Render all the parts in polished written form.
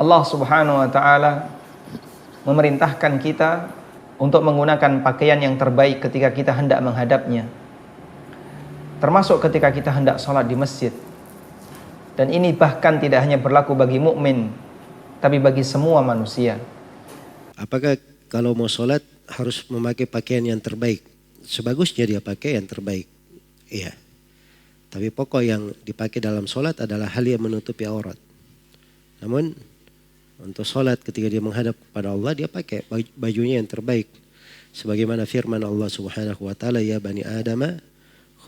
Allah Subhanahu wa taala memerintahkan kita untuk menggunakan pakaian yang terbaik ketika kita hendak menghadapnya. Termasuk ketika kita hendak sholat di masjid. Dan ini bahkan tidak hanya berlaku bagi mukmin, tapi bagi semua manusia. Apakah kalau mau sholat harus memakai pakaian yang terbaik? Sebagusnya dia pakai yang terbaik. Iya. Tapi pokok yang dipakai dalam sholat adalah hal yang menutupi aurat. Namun untuk sholat ketika dia menghadap kepada Allah, dia pakai bajunya yang terbaik. Sebagaimana firman Allah Subhanahu wa taala, ya bani Adama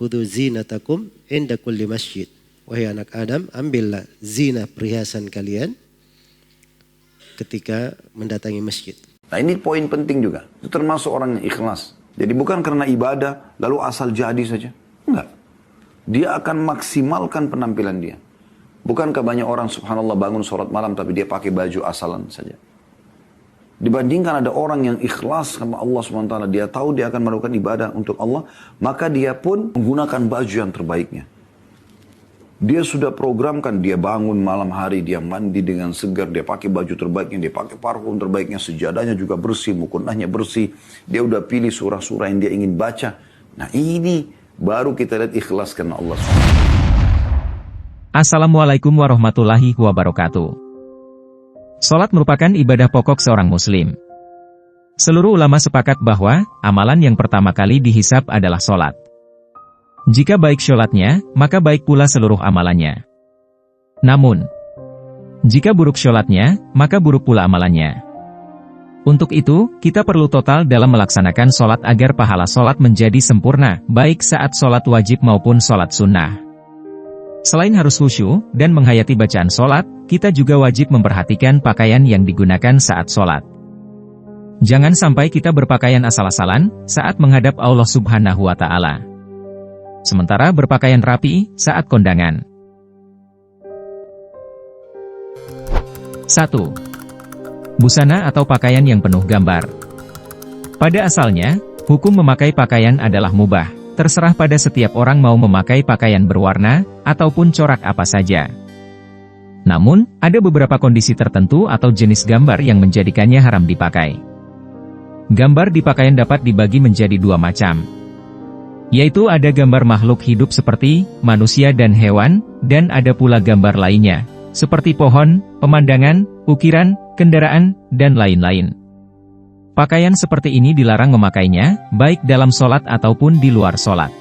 khudhu zinatakum inda kulli masjid. Wahai anak Adam, ambillah zina perhiasan kalian ketika mendatangi masjid. Nah ini poin penting juga. Itu termasuk orang yang ikhlas. Jadi bukan karena ibadah lalu asal jadi saja. Enggak. Dia akan maksimalkan penampilan dia. Bukankah banyak orang subhanallah bangun sholat malam tapi dia pakai baju asalan saja. Dibandingkan ada orang yang ikhlas sama Allah SWT. Dia tahu dia akan melakukan ibadah untuk Allah. Maka dia pun menggunakan baju yang terbaiknya. Dia sudah programkan, dia bangun malam hari, dia mandi dengan segar, dia pakai baju terbaiknya, dia pakai parfum terbaiknya, sejadahnya juga bersih, mukunahnya bersih. Dia udah pilih surah-surah yang dia ingin baca. Nah ini baru kita lihat ikhlas karena Allah SWT. Assalamualaikum warahmatullahi wabarakatuh. Salat merupakan ibadah pokok seorang muslim. Seluruh ulama sepakat bahwa amalan yang pertama kali dihisab adalah salat. Jika baik salatnya, maka baik pula seluruh amalannya. Namun, jika buruk salatnya, maka buruk pula amalannya. Untuk itu, kita perlu total dalam melaksanakan salat agar pahala salat menjadi sempurna, baik saat salat wajib maupun salat sunnah. Selain harus khusyuk dan menghayati bacaan sholat, kita juga wajib memperhatikan pakaian yang digunakan saat sholat. Jangan sampai kita berpakaian asal-asalan saat menghadap Allah Subhanahu wa Ta'ala. Sementara berpakaian rapi saat kondangan. 1. Busana atau pakaian yang penuh gambar. Pada asalnya, hukum memakai pakaian adalah mubah. Terserah pada setiap orang mau memakai pakaian berwarna, ataupun corak apa saja. Namun, ada beberapa kondisi tertentu atau jenis gambar yang menjadikannya haram dipakai. Gambar di pakaian dapat dibagi menjadi dua macam. Yaitu ada gambar makhluk hidup seperti manusia dan hewan, dan ada pula gambar lainnya, seperti pohon, pemandangan, ukiran, kendaraan, dan lain-lain. Pakaian seperti ini dilarang memakainya, baik dalam sholat ataupun di luar sholat.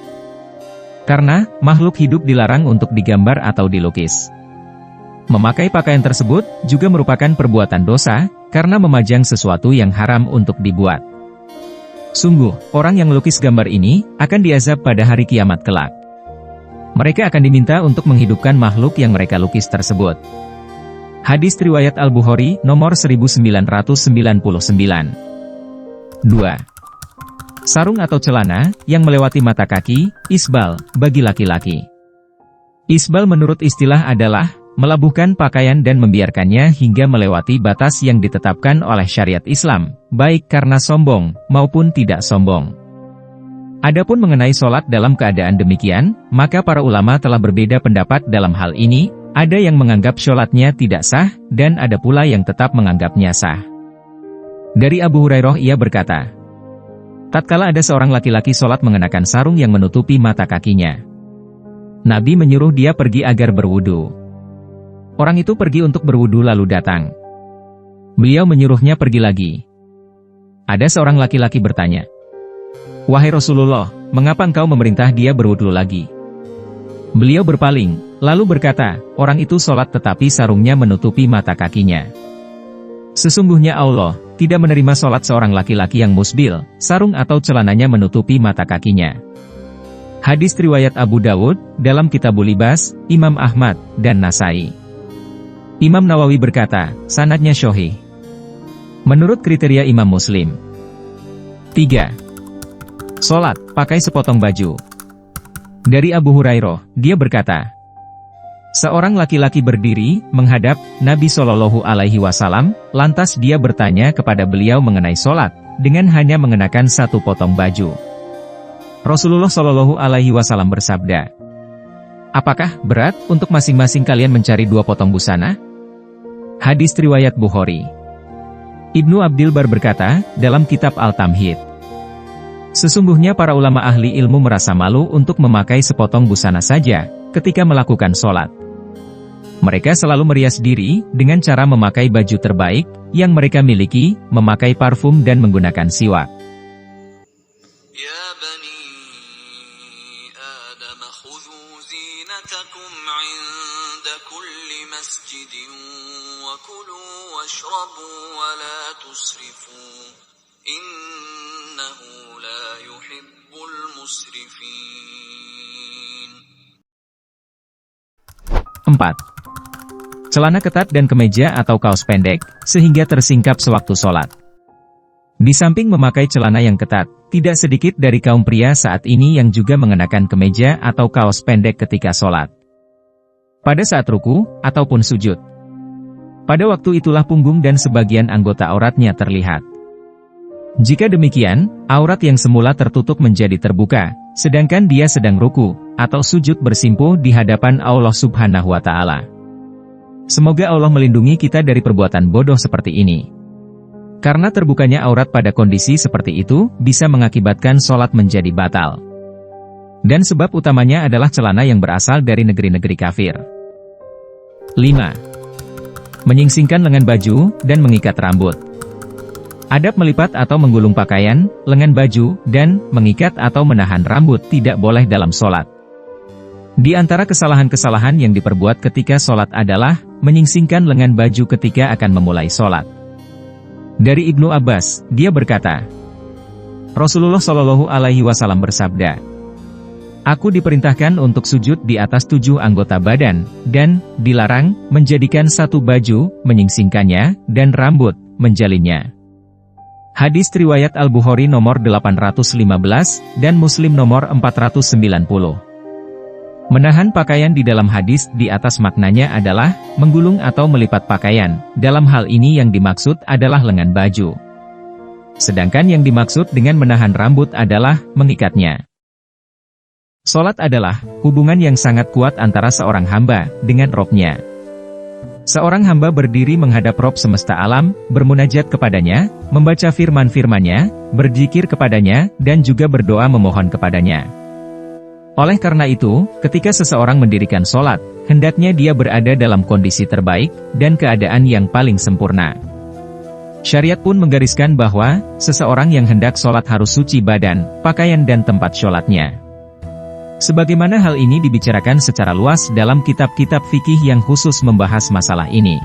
Karena, makhluk hidup dilarang untuk digambar atau dilukis. Memakai pakaian tersebut, juga merupakan perbuatan dosa, karena memajang sesuatu yang haram untuk dibuat. Sungguh, orang yang melukis gambar ini, akan diazab pada hari kiamat kelak. Mereka akan diminta untuk menghidupkan makhluk yang mereka lukis tersebut. Hadis riwayat Al-Bukhari, nomor 1999. 2. Sarung atau celana, yang melewati mata kaki, isbal, bagi laki-laki. Isbal menurut istilah adalah, melabuhkan pakaian dan membiarkannya hingga melewati batas yang ditetapkan oleh syariat Islam, baik karena sombong, maupun tidak sombong. Adapun mengenai sholat dalam keadaan demikian, maka para ulama telah berbeda pendapat dalam hal ini, ada yang menganggap sholatnya tidak sah, dan ada pula yang tetap menganggapnya sah. Dari Abu Hurairah ia berkata, tatkala ada seorang laki-laki sholat mengenakan sarung yang menutupi mata kakinya. Nabi menyuruh dia pergi agar berwudu. Orang itu pergi untuk berwudu lalu datang. Beliau menyuruhnya pergi lagi. Ada seorang laki-laki bertanya, wahai Rasulullah, mengapa engkau memerintah dia berwudu lagi? Beliau berpaling, lalu berkata, orang itu sholat tetapi sarungnya menutupi mata kakinya. Sesungguhnya Allah tidak menerima sholat seorang laki-laki yang musbil, sarung atau celananya menutupi mata kakinya. Hadis riwayat Abu Dawud, dalam Kitabul Libas, Imam Ahmad, dan Nasai. Imam Nawawi berkata, sanadnya sahih. Menurut kriteria Imam Muslim. 3. Sholat, pakai sepotong baju. Dari Abu Hurairah, dia berkata, seorang laki-laki berdiri, menghadap Nabi Shallallahu Alaihi Wasallam, lantas dia bertanya kepada beliau mengenai sholat, dengan hanya mengenakan satu potong baju. Rasulullah Shallallahu Alaihi Wasallam bersabda, apakah berat untuk masing-masing kalian mencari dua potong busana? Hadis riwayat Bukhari. Ibnu Abdil Bar berkata, dalam kitab Al-Tamhid, sesungguhnya para ulama ahli ilmu merasa malu untuk memakai sepotong busana saja ketika melakukan sholat. Mereka selalu merias diri dengan cara memakai baju terbaik yang mereka miliki, memakai parfum dan menggunakan siwak. Ya bani Adam khudhu zinatakum 'inda kulli masjidin wa kulu washrabu wa la tusrifu innahu la yuhibbul musrifin. 4. Celana ketat dan kemeja atau kaos pendek, sehingga tersingkap sewaktu sholat. Di samping memakai celana yang ketat, tidak sedikit dari kaum pria saat ini yang juga mengenakan kemeja atau kaos pendek ketika sholat. Pada saat ruku, ataupun sujud. Pada waktu itulah punggung dan sebagian anggota auratnya terlihat. Jika demikian, aurat yang semula tertutup menjadi terbuka, sedangkan dia sedang ruku, atau sujud bersimpuh di hadapan Allah Subhanahu wa Ta'ala. Semoga Allah melindungi kita dari perbuatan bodoh seperti ini. Karena terbukanya aurat pada kondisi seperti itu, bisa mengakibatkan sholat menjadi batal. Dan sebab utamanya adalah celana yang berasal dari negeri-negeri kafir. 5. Menyingsingkan lengan baju, dan mengikat rambut. Adab melipat atau menggulung pakaian, lengan baju, dan mengikat atau menahan rambut tidak boleh dalam sholat. Di antara kesalahan-kesalahan yang diperbuat ketika sholat adalah menyingsingkan lengan baju ketika akan memulai sholat. Dari Ibnu Abbas, dia berkata, Rasulullah Shallallahu Alaihi Wasallam bersabda, aku diperintahkan untuk sujud di atas 7 anggota badan, dan dilarang menjadikan satu baju, menyingsingkannya, dan rambut, menjalinnya. Hadis riwayat Al-Bukhari nomor 815, dan Muslim nomor 490. Menahan pakaian di dalam hadis di atas maknanya adalah menggulung atau melipat pakaian. Dalam hal ini yang dimaksud adalah lengan baju. Sedangkan yang dimaksud dengan menahan rambut adalah mengikatnya. Salat adalah hubungan yang sangat kuat antara seorang hamba dengan Robnya. Seorang hamba berdiri menghadap Rob semesta alam, bermunajat kepadanya, membaca firman-firmannya, berzikir kepadanya, dan juga berdoa memohon kepadanya. Oleh karena itu, ketika seseorang mendirikan sholat, hendaknya dia berada dalam kondisi terbaik, dan keadaan yang paling sempurna. Syariat pun menggariskan bahwa, seseorang yang hendak sholat harus suci badan, pakaian dan tempat sholatnya. Sebagaimana hal ini dibicarakan secara luas dalam kitab-kitab fikih yang khusus membahas masalah ini.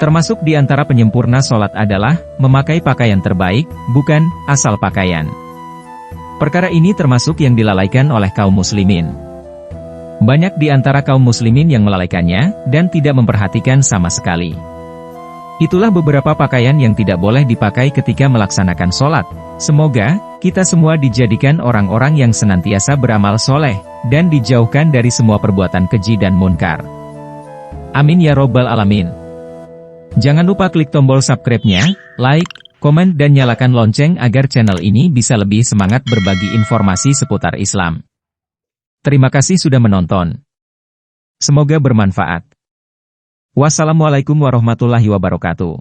Termasuk di antara penyempurna sholat adalah, memakai pakaian terbaik, bukan asal pakaian. Perkara ini termasuk yang dilalaikan oleh kaum muslimin. Banyak di antara kaum muslimin yang melalaikannya, dan tidak memperhatikan sama sekali. Itulah beberapa pakaian yang tidak boleh dipakai ketika melaksanakan sholat. Semoga, kita semua dijadikan orang-orang yang senantiasa beramal soleh, dan dijauhkan dari semua perbuatan keji dan munkar. Amin ya robbal alamin. Jangan lupa klik tombol subscribe-nya, like, komen dan nyalakan lonceng agar channel ini bisa lebih semangat berbagi informasi seputar Islam. Terima kasih sudah menonton. Semoga bermanfaat. Wassalamualaikum warahmatullahi wabarakatuh.